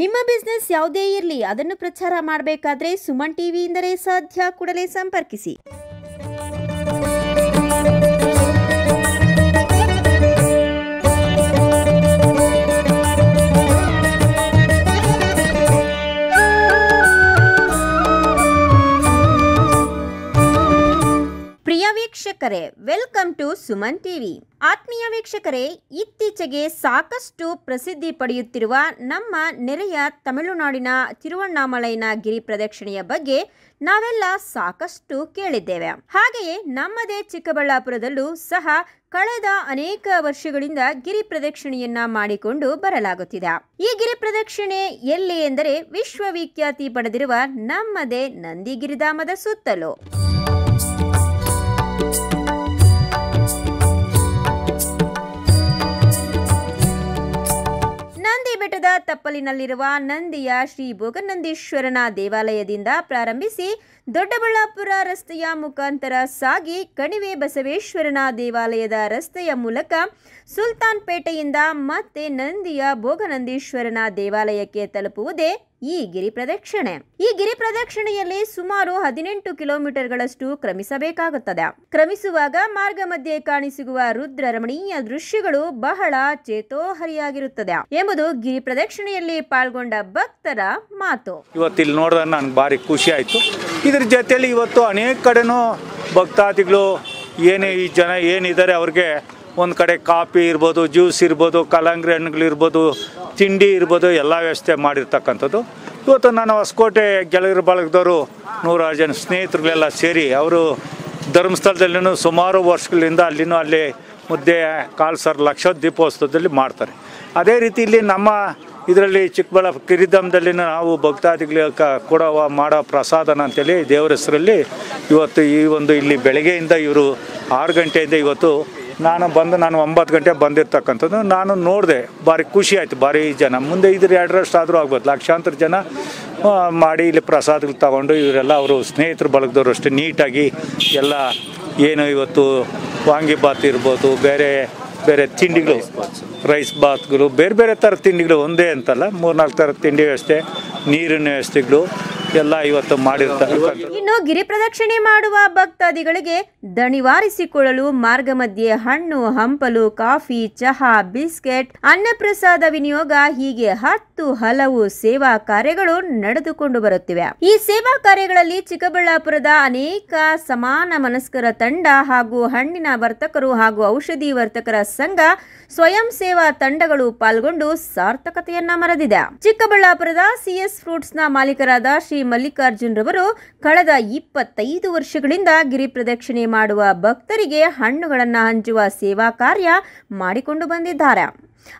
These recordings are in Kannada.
ನಿಮ್ಮ ಬಿಸ್ನೆಸ್ ಯಾವುದೇ ಇರಲಿ ಅದನ್ನು ಪ್ರಚಾರ ಮಾಡಬೇಕಾದ್ರೆ ಸುಮನ್ ಟಿವಿಯಿಂದಲೇ ಸಾಧ್ಯ. ಕೂಡಲೇ ಸಂಪರ್ಕಿಸಿ. ಪ್ರಿಯ ವೀಕ್ಷಕರೇ, ವೆಲ್ಕಮ್ ಟು ಸುಮನ್ ಟಿವಿ. ಆತ್ಮೀಯ ವೀಕ್ಷಕರೇ, ಇತ್ತೀಚೆಗೆ ಸಾಕಷ್ಟು ಪ್ರಸಿದ್ಧಿ ಪಡೆಯುತ್ತಿರುವ ನಮ್ಮ ನೆರೆಯ ತಮಿಳುನಾಡಿನ ತಿರುವಣ್ಣಾಮಲೈನ ಗಿರಿ ಪ್ರದಕ್ಷಿಣೆಯ ಬಗ್ಗೆ ನಾವೆಲ್ಲ ಸಾಕಷ್ಟು ಕೇಳಿದ್ದೇವೆ. ಹಾಗೆಯೇ ನಮ್ಮದೇ ಚಿಕ್ಕಬಳ್ಳಾಪುರದಲ್ಲೂ ಸಹ ಕಳೆದ ಅನೇಕ ವರ್ಷಗಳಿಂದ ಗಿರಿ ಪ್ರದಕ್ಷಿಣೆಯನ್ನ ಮಾಡಿಕೊಂಡು ಬರಲಾಗುತ್ತಿದೆ. ಈ ಗಿರಿ ಪ್ರದಕ್ಷಿಣೆ ಎಲ್ಲಿ ಎಂದರೆ ವಿಶ್ವವಿಖ್ಯಾತಿ ಪಡೆದಿರುವ ನಮ್ಮದೇ ನಂದಿಗಿರಿಧಾಮದ ಸುತ್ತಲೂ. ಬೆಟ್ಟದ ತಪ್ಪಲಿನಲ್ಲಿರುವ ನಂದಿಯ ಶ್ರೀ ಭೋಗನಂದೀಶ್ವರನ ದೇವಾಲಯದಿಂದ ಪ್ರಾರಂಭಿಸಿ ದೊಡ್ಡಬಳ್ಳಾಪುರ ರಸ್ತೆಯ ಮುಖಾಂತರ ಸಾಗಿ ಕಣಿವೆ ಬಸವೇಶ್ವರನ ದೇವಾಲಯದ ರಸ್ತೆಯ ಮೂಲಕ ಸುಲ್ತಾನ್ ಪೇಟೆಯಿಂದ ಮತ್ತೆ ನಂದಿಯ ಭೋಗನಂದೀಶ್ವರನ ದೇವಾಲಯಕ್ಕೆ ತಲುಪುವುದೇ ಈ ಗಿರಿ ಪ್ರದಕ್ಷಿಣೆ. ಈ ಗಿರಿ ಪ್ರದಕ್ಷಿಣೆಯಲ್ಲಿ ಸುಮಾರು 18 ಕಿಲೋಮೀಟರ್ಗಳಷ್ಟು ಕ್ರಮಿಸಬೇಕಾಗುತ್ತದೆ. ಕ್ರಮಿಸುವಾಗ ಮಾರ್ಗ ಮಧ್ಯೆ ಕಾಣಿಸಿಗುವ ರುದ್ರ ರಮಣೀಯ ದೃಶ್ಯಗಳು ಬಹಳ ಚೇತೋಹರಿಯಾಗಿರುತ್ತದೆ ಎಂಬುದು ಗಿರಿ ಪ್ರದಕ್ಷಿಣೆಯಲ್ಲಿ ಪಾಲ್ಗೊಂಡ ಭಕ್ತರ ಮಾತು. ಇವತ್ತು ಇಲ್ಲಿ ನೋಡಿದ್ರೆ ನನಗೆ ಭಾರಿ ಖುಷಿ ಆಯಿತು. ಇದ್ರ ಜೊತೆಯಲ್ಲಿ ಇವತ್ತು ಅನೇಕ ಕಡೆನೂ ಭಕ್ತಾದಿಗಳು ಈ ಜನ ಏನಿದ್ದಾರೆ ಅವ್ರಿಗೆ ಒಂದು ಕಡೆ ಕಾಫಿ ಇರ್ಬೋದು, ಜ್ಯೂಸ್ ಇರ್ಬೋದು, ಕಲ್ಲಂಗಡಿ ಹಣ್ಣುಗಳಿರ್ಬೋದು, ತಿಂಡಿ ಇರ್ಬೋದು, ಎಲ್ಲ ವ್ಯವಸ್ಥೆ ಮಾಡಿರ್ತಕ್ಕಂಥದ್ದು. ಇವತ್ತು ನಾನು ಹೊಸಕೋಟೆ ಗೆಳೆಯರ ಬಳಗದವರು 100 ಜನ ಸ್ನೇಹಿತರುಗಳೆಲ್ಲ ಸೇರಿ ಅವರು ಧರ್ಮಸ್ಥಳದಲ್ಲಿನೂ ಸುಮಾರು ವರ್ಷಗಳಿಂದ ಅಲ್ಲಿ ಮುದ್ದೆ ಕಾಲ್ಸರ್ ಲಕ್ಷ ದೀಪೋತ್ಸವದಲ್ಲಿ ಮಾಡ್ತಾರೆ. ಅದೇ ರೀತಿ ಇಲ್ಲಿ ನಮ್ಮ ಇದರಲ್ಲಿ ಚಿಕ್ಕಬಳ್ಳಾಪುರ ಗಿರಿಧಾಮದಲ್ಲಿ ನಾವು ಭಕ್ತಾದಿಗಳಿಗೆ ಕೊಡುವ ಮಾಡೋ ಪ್ರಸಾದನ ಅಂತೇಳಿ ದೇವರ ಹೆಸರಲ್ಲಿ ಇವತ್ತು ಇಲ್ಲಿ ಬೆಳಗ್ಗೆಯಿಂದ ಇವರು 6 ಗಂಟೆಯಿಂದ ಇವತ್ತು ನಾನು 9 ಗಂಟೆ ಬಂದಿರ್ತಕ್ಕಂಥದ್ದು ನಾನು ನೋಡಿದೆ. ಭಾರಿ ಖುಷಿ ಆಯಿತು. ಭಾರಿ ಜನ ಮುಂದೆ ಇದ್ರ 2 ಆದರೂ ಆಗ್ಬೋದು, ಲಕ್ಷಾಂತರ ಜನ ಮಾಡಿ ಇಲ್ಲಿ ಪ್ರಸಾದಗಳು ತಗೊಂಡು ಇವರೆಲ್ಲ ಅವರು ಸ್ನೇಹಿತರು ಬಳಗದವರು ಅಷ್ಟೇ ನೀಟಾಗಿ ಎಲ್ಲ ಏನು ಇವತ್ತು ವಾಂಗಿಬಾತ್ ಇರ್ಬೋದು, ಬೇರೆ ಬೇರೆ ತಿಂಡಿಗಳು, ರೈಸ್ ಬಾತ್ಗಳು, ಬೇರೆ ಬೇರೆ ಥರದ ತಿಂಡಿಗಳು, ಒಂದೇ ಅಂತಲ್ಲ 3-4 ಥರದ ತಿಂಡಿ ವ್ಯವಸ್ಥೆ, ನೀರಿನ ವ್ಯವಸ್ಥೆಗಳು ಎಲ್ಲ ಇವತ್ತು ಮಾಡಿರ್ತಾರೆ. ಇನ್ನು ಗಿರಿ ಪ್ರದಕ್ಷಿಣೆ ಮಾಡುವ ಭಕ್ತಾದಿಗಳಿಗೆ ದಣಿವಾರಿಸಿಕೊಳ್ಳಲು ಮಾರ್ಗ ಮಧ್ಯೆ ಹಣ್ಣು ಹಂಪಲು, ಕಾಫಿ, ಚಹಾ, ಬಿಸ್ಕೆಟ್, ಅನ್ನಪ್ರಸಾದ ವಿನಿಯೋಗ ಹೀಗೆ 10 ಹಲವು ಸೇವಾ ಕಾರ್ಯಗಳು ನಡೆದುಕೊಂಡು ಬರುತ್ತಿವೆ. ಈ ಸೇವಾ ಕಾರ್ಯಗಳಲ್ಲಿ ಚಿಕ್ಕಬಳ್ಳಾಪುರದ ಅನೇಕ ಸಮಾನ ಮನಸ್ಕರ ತಂಡ ಹಾಗೂ ಹಣ್ಣಿನ ವರ್ತಕರು ಹಾಗೂ ಔಷಧಿ ವರ್ತಕರ ಸಂಘ ಸ್ವಯಂ ಸೇವಾ ತಂಡಗಳು ಪಾಲ್ಗೊಂಡು ಸಾರ್ಥಕತೆಯನ್ನ ಮೆರೆದಿದೆ. ಚಿಕ್ಕಬಳ್ಳಾಪುರದ ಸಿಎಸ್ ಫ್ರೂಟ್ಸ್ ನ ಮಾಲೀಕರಾದ ಶ್ರೀ ಮಲ್ಲಿಕಾರ್ಜುನ್ ರವರು ಕಳೆದ 25 ವರ್ಷಗಳಿಂದ ಗಿರಿ ಪ್ರದಕ್ಷಿಣೆ ಮಾಡುವ ಭಕ್ತರಿಗೆ ಹಣ್ಣುಗಳನ್ನು ಹಂಚುವ ಸೇವಾ ಕಾರ್ಯ ಮಾಡಿಕೊಂಡು ಬಂದಿದ್ದಾರೆ.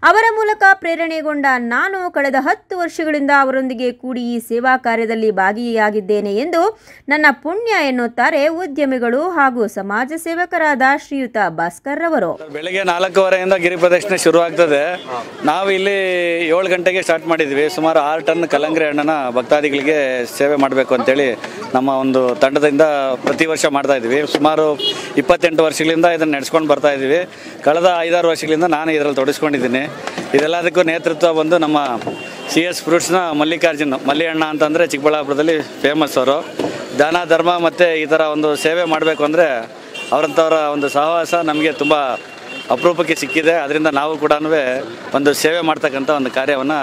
ಅವರ ಮೂಲಕ ಪ್ರೇರಣೆಗೊಂಡ ನಾನು ಕಳೆದ 10 ವರ್ಷಗಳಿಂದ ಅವರೊಂದಿಗೆ ಕೂಡಿ ಈ ಸೇವಾ ಕಾರ್ಯದಲ್ಲಿ ಭಾಗಿಯಾಗಿದ್ದೇನೆ ಎಂದು ನನ್ನ ಪುಣ್ಯ ಎನ್ನುತ್ತಾರೆ ಉದ್ಯಮಿಗಳು ಹಾಗೂ ಸಮಾಜ ಸೇವಕರಾದ ಶ್ರೀಯುತ ಭಾಸ್ಕರ್ ರವರು. ಬೆಳಗ್ಗೆ 4:15 ಗಿರಿ ಪ್ರದಕ್ಷಿಣೆ ಶುರುವಾಗ್ತದೆ. ನಾವು ಇಲ್ಲಿ 7 ಗಂಟೆಗೆ ಸ್ಟಾರ್ಟ್ ಮಾಡಿದ್ವಿ. ಸುಮಾರು 6 ಟನ್ ಕಲ್ಲಂಗಡಿ ಹಣ್ಣನ್ನ ಭಕ್ತಾದಿಗಳಿಗೆ ಸೇವೆ ಮಾಡಬೇಕು ಅಂತೇಳಿ ನಮ್ಮ ಒಂದು ತಂಡದಿಂದ ಪ್ರತಿ ವರ್ಷ ಮಾಡ್ತಾ ಇದ್ವಿ. ಸುಮಾರು 28 ವರ್ಷಗಳಿಂದ ಇದನ್ನು ನಡೆಸ್ಕೊಂಡು ಬರ್ತಾ ಇದ್ವಿ. ಕಳೆದ 5-6 ವರ್ಷಗಳಿಂದ ನಾನು ಇದರಲ್ಲಿ ತೊಡಗಿಸ್ಕೊಂಡಿದ್ದೀನಿ. ಇದೆಲ್ಲದಕ್ಕೂ ನೇತೃತ್ವ ಬಂದು ನಮ್ಮ ಸಿಎಸ್ ಫ್ರೂಟ್ಸ್ನ ಮಲ್ಲಿಕಾರ್ಜುನ್ ಮಲ್ಲಿಯಣ್ಣ ಅಂತಂದರೆ ಚಿಕ್ಕಬಳ್ಳಾಪುರದಲ್ಲಿ ಫೇಮಸ್. ಅವರು ದಾನ ಧರ್ಮ ಮತ್ತು ಈ ಥರ ಒಂದು ಸೇವೆ ಮಾಡಬೇಕು ಅಂದರೆ ಅವರಂಥವರ ಒಂದು ಸಹವಾಸ ನಮಗೆ ತುಂಬ ಅಪರೂಪಕ್ಕೆ ಸಿಕ್ಕಿದೆ. ಅದರಿಂದ ನಾವು ಕೂಡ ಒಂದು ಸೇವೆ ಮಾಡ್ತಕ್ಕಂಥ ಒಂದು ಕಾರ್ಯವನ್ನು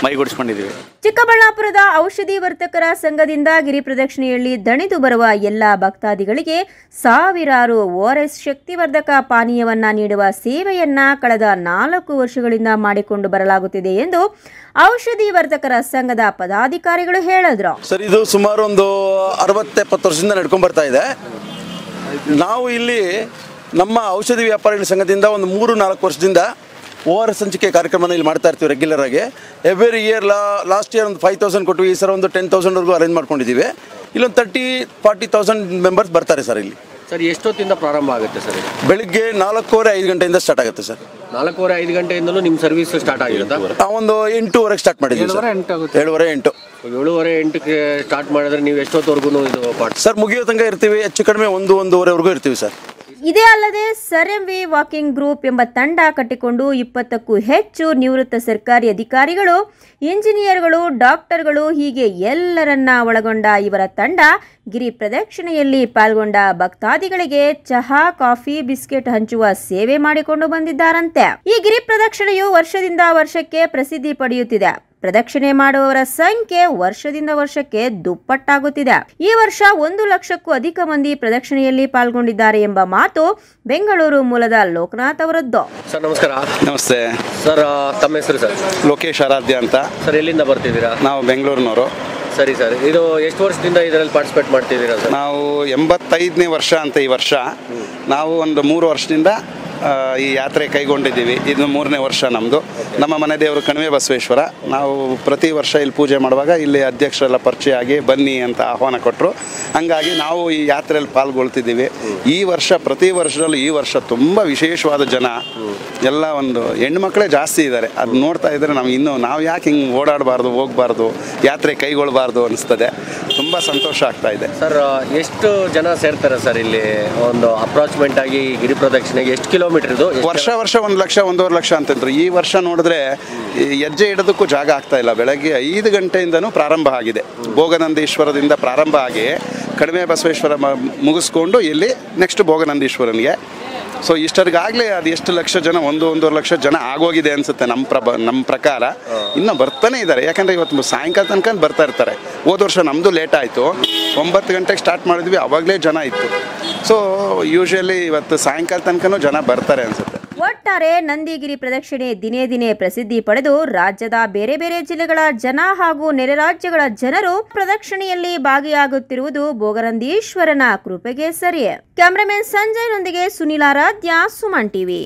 ಮೈಗೂಡಿಸ್ಕೊಂಡಿದ್ದೀವಿ. ಚಿಕ್ಕಬಳ್ಳಾಪುರದ ಔಷಧಿ ವರ್ತಕರ ಸಂಘದಿಂದ ಗಿರಿ ಪ್ರದಕ್ಷಿಣೆಯಲ್ಲಿ ದಣಿದು ಬರುವ ಎಲ್ಲ ಭಕ್ತಾದಿಗಳಿಗೆ ಸಾವಿರಾರು ORS ಶಕ್ತಿವರ್ಧಕ ಪಾನೀಯವನ್ನ ನೀಡುವ ಸೇವೆಯನ್ನ ಕಳೆದ 4 ವರ್ಷಗಳಿಂದ ಮಾಡಿಕೊಂಡು ಬರಲಾಗುತ್ತಿದೆ ಎಂದು ಔಷಧಿ ವರ್ತಕರ ಸಂಘದ ಪದಾಧಿಕಾರಿಗಳು ಹೇಳಿದ್ರು. ಸರ್, ಇದು ಸುಮಾರು ಒಂದು 60-70 ವರ್ಷದಿಂದ ನಡ್ಕೊಂಡು ಬರ್ತಾ ಇದೆ. ನಾವು ಇಲ್ಲಿ ನಮ್ಮ ಔಷಧಿ ವ್ಯಾಪಾರಿಗಳ ಸಂಘದಿಂದ ಒಂದು 3-4 ವರ್ಷದಿಂದ ORS ಹಂಚಿಕೆ ಕಾರ್ಯಕ್ರಮನ ಇಲ್ಲಿ ಮಾಡ್ತಾ ಇರ್ತೀವಿ ರೆಗ್ಯುಲರ್ ಆಗಿ. ಎವ್ರಿ ಇಯರ್ ಲಾಸ್ಟ್ ಇಯರ್ ಒಂದು 5,000 ಕೊಟ್ಟು ಈ ಸರ್ ಒಂದು 10,000ವರೆಗೂ ಅರೇಂಜ್ ಮಾಡ್ಕೊಂಡಿದ್ದೀವಿ. ಇಲ್ಲೊಂದು 30-40,000 ಮೆಂಬರ್ಸ್ ಬರ್ತಾರೆ ಸರ್ ಇಲ್ಲಿ. ಸರ್, ಎಷ್ಟೊತ್ತಿಂದ ಪ್ರಾರಂಭ ಆಗುತ್ತೆ ಸರ್? ಬೆಳಿಗ್ಗೆ 4:15 ಗಂಟೆಯಿಂದ ಸ್ಟಾರ್ಟ್ ಆಗುತ್ತೆ ಸರ್. 4:15 ಗಂಟೆಯಿಂದಲೂ ನಿಮ್ಮ ಸರ್ವಿಸ್ ಸ್ಟಾರ್ಟ್ ಆಗಿರುತ್ತಾ? ಒಂದು 8:00ವರೆಗೆ ಸ್ಟಾರ್ಟ್ ಮಾಡಿದ್ದೀವಿ. 7:30-8ಕ್ಕೆ ಸ್ಟಾರ್ಟ್ ಮಾಡಿದ್ರೆ ನೀವು ಎಷ್ಟೊತ್ತವರೆಗೂ ಇದು ಸರ್ ಮುಗಿಯೋ ತನಕ ಇರ್ತೀವಿ. ಹೆಚ್ಚು ಕಡಿಮೆ 1-1:30ವರೆಗೂ ಇರ್ತೀವಿ ಸರ್. ಇದೇ ಅಲ್ಲದೆ ಸರ್ ಎಂವಿ ವಾಕಿಂಗ್ ಗ್ರೂಪ್ ಎಂಬ ತಂಡ ಕಟ್ಟಿಕೊಂಡು 20ಕ್ಕೂ ಹೆಚ್ಚು ನಿವೃತ್ತ ಸರ್ಕಾರಿ ಅಧಿಕಾರಿಗಳು, ಇಂಜಿನಿಯರ್ಗಳು, ಡಾಕ್ಟರ್ಗಳು ಹೀಗೆ ಎಲ್ಲರನ್ನ ಒಳಗೊಂಡ ಇವರ ತಂಡ ಗಿರಿ ಪ್ರದಕ್ಷಿಣೆಯಲ್ಲಿ ಪಾಲ್ಗೊಂಡ ಭಕ್ತಾದಿಗಳಿಗೆ ಚಹಾ, ಕಾಫಿ, ಬಿಸ್ಕೆಟ್ ಹಂಚುವ ಸೇವೆ ಮಾಡಿಕೊಂಡು ಬಂದಿದ್ದಾರಂತೆ. ಈ ಗಿರಿ ಪ್ರದಕ್ಷಿಣೆಯು ವರ್ಷದಿಂದ ವರ್ಷಕ್ಕೆ ಪ್ರಸಿದ್ಧಿ ಪಡೆಯುತ್ತಿದೆ. ಪ್ರದಕ್ಷಿಣೆ ಮಾಡುವವರ ಸಂಖ್ಯೆ ವರ್ಷದಿಂದ ವರ್ಷಕ್ಕೆ ದುಪ್ಪಟ್ಟಾಗುತ್ತಿದೆ. ಈ ವರ್ಷ 1 ಲಕ್ಷಕ್ಕೂ ಅಧಿಕ ಮಂದಿ ಪ್ರದಕ್ಷಿಣೆಯಲ್ಲಿ ಪಾಲ್ಗೊಂಡಿದ್ದಾರೆ ಎಂಬ ಮಾತು ಬೆಂಗಳೂರು ಮೂಲದ ಲೋಕನಾಥ್ ಅವರದ್ದು. ಸರ್ ನಮಸ್ಕಾರ. ನಮಸ್ತೆ ಸರ್ ತಮ್ಮ ಹೆಸರು ಸರ್? ಲೋಕೇಶ್ ಆರಾಧ್ಯ ಅಂತ. ಸರ್ ಎಲ್ಲಿಂದ ಬರ್ತಿದ್ದೀರಾ? ನಾವು ಬೆಂಗಳೂರಿನವರು. ಸರಿ ಸರ್, ಇದು ಎಷ್ಟು ವರ್ಷದಿಂದ ಇದರಲ್ಲಿ ಪಾರ್ಟಿಸಿಪೇಟ್ ಮಾಡ್ತಿದ್ದೀರಾ ಸರ್? ನಾವು 85ನೇ ವರ್ಷ ಅಂತ ಈ ವರ್ಷ. ನಾವು ಒಂದು 3 ವರ್ಷದಿಂದ ಈ ಯಾತ್ರೆ ಕೈಗೊಂಡಿದ್ದೀವಿ. ಇದು 3ನೇ ವರ್ಷ ನಮ್ಮದು. ನಮ್ಮ ಮನೆ ದೇವರು ಕಣಿವೆ ಬಸವೇಶ್ವರ. ನಾವು ಪ್ರತಿ ವರ್ಷ ಇಲ್ಲಿ ಪೂಜೆ ಮಾಡುವಾಗ ಇಲ್ಲಿ ಅಧ್ಯಕ್ಷರೆಲ್ಲ ಪರಿಚಯ ಆಗಿ ಬನ್ನಿ ಅಂತ ಆಹ್ವಾನ ಕೊಟ್ಟರು. ಹಾಗಾಗಿ ನಾವು ಈ ಯಾತ್ರೆಯಲ್ಲಿ ಪಾಲ್ಗೊಳ್ತಿದ್ದೀವಿ. ಈ ವರ್ಷ ಪ್ರತಿ ವರ್ಷದಲ್ಲೂ ಈ ವರ್ಷ ತುಂಬ ವಿಶೇಷವಾದ ಜನ ಎಲ್ಲ ಒಂದು ಹೆಣ್ಮಕ್ಳೇ ಜಾಸ್ತಿ ಇದ್ದಾರೆ. ಅದು ನೋಡ್ತಾ ಇದ್ದರೆ ನಾವು ಯಾಕೆ ಹಿಂಗೆ ಓಡಾಡಬಾರ್ದು, ಹೋಗಬಾರ್ದು, ಯಾತ್ರೆ ಕೈಗೊಳ್ಳಬಾರ್ದು ಅನಿಸ್ತದೆ. ತುಂಬ ಸಂತೋಷ ಆಗ್ತಾ ಇದೆ. ಸರ್ ಎಷ್ಟು ಜನ ಸೇರ್ತಾರೆ ಸರ್ ಇಲ್ಲಿ? ಒಂದು ಅಪ್ರಾಕ್ಸಿಮೇಟ್ ಆಗಿ ಗಿರಿ ಪ್ರದಕ್ಷಿಣೆಗೆ ಎಷ್ಟು ಕಿಲೋಮೀಟರ್ ಇದು? ವರ್ಷ 1 ಲಕ್ಷ 1.5 ಲಕ್ಷ ಅಂತಂದ್ರು. ಈ ವರ್ಷ ನೋಡಿದ್ರೆ ಹೆಜ್ಜೆ ಇಡೋದಕ್ಕೂ ಜಾಗ ಆಗ್ತಾ ಇಲ್ಲ. ಬೆಳಗ್ಗೆ 5 ಗಂಟೆಯಿಂದನೂ ಪ್ರಾರಂಭ ಆಗಿದೆ. ಭೋಗನಂದೀಶ್ವರದಿಂದ ಪ್ರಾರಂಭ ಆಗಿ ಕಡಿಮೆ ಬಸವೇಶ್ವರ ಮುಗಿಸ್ಕೊಂಡು ಇಲ್ಲಿ ನೆಕ್ಸ್ಟ್ ಭೋಗನಂದೀಶ್ವರನಿಗೆ. ಸೊ ಇಷ್ಟರಿಗಾಗಲೇ ಅದು ಎಷ್ಟು ಲಕ್ಷ ಜನ, 1-1.5 ಲಕ್ಷ ಜನ ಆಗೋಗಿದೆ ಅನಿಸುತ್ತೆ ನಮ್ಮ ಪ್ರಕಾರ. ಇನ್ನೂ ಬರ್ತಾನೆ ಇದ್ದಾರೆ. ಯಾಕಂದರೆ ಇವತ್ತು ಸಾಯಂಕಾಲ ತನಕ ಬರ್ತಾ ಇರ್ತಾರೆ. ಹೋದ ವರ್ಷ ನಮ್ಮದು ಲೇಟ್ ಆಯಿತು. 9 ಗಂಟೆಗೆ ಸ್ಟಾರ್ಟ್ ಮಾಡಿದ್ವಿ, ಆವಾಗಲೇ ಜನ ಇತ್ತು. ಸೊ ಯೂಶಲಿ ಇವತ್ತು ಸಾಯಂಕಾಲ ತನಕನೂ ಜನ ಬರ್ತಾರೆ ಅನಿಸುತ್ತೆ. ಒಟ್ಟಾರೆ ನಂದಿಗಿರಿ ಪ್ರದಕ್ಷಿಣೆ ದಿನೇ ದಿನೇ ಪ್ರಸಿದ್ಧಿ ಪಡೆದು ರಾಜ್ಯದ ಬೇರೆ ಬೇರೆ ಜಿಲ್ಲೆಗಳ ಜನ ಹಾಗೂ ನೆರೆ ರಾಜ್ಯಗಳ ಜನರು ಪ್ರದಕ್ಷಿಣೆಯಲ್ಲಿ ಭಾಗಿಯಾಗುತ್ತಿರುವುದು ಭೋಗನಂದೀಶ್ವರನ ಕೃಪೆಗೆ ಸರಿಯೇ. ಕ್ಯಾಮರಾಮನ್ ಸಂಜಯ್ನೊಂದಿಗೆ ಸುನಿಲ್ ಆರಾಧ್ಯ, ಸುಮನ್ ಟಿವಿ.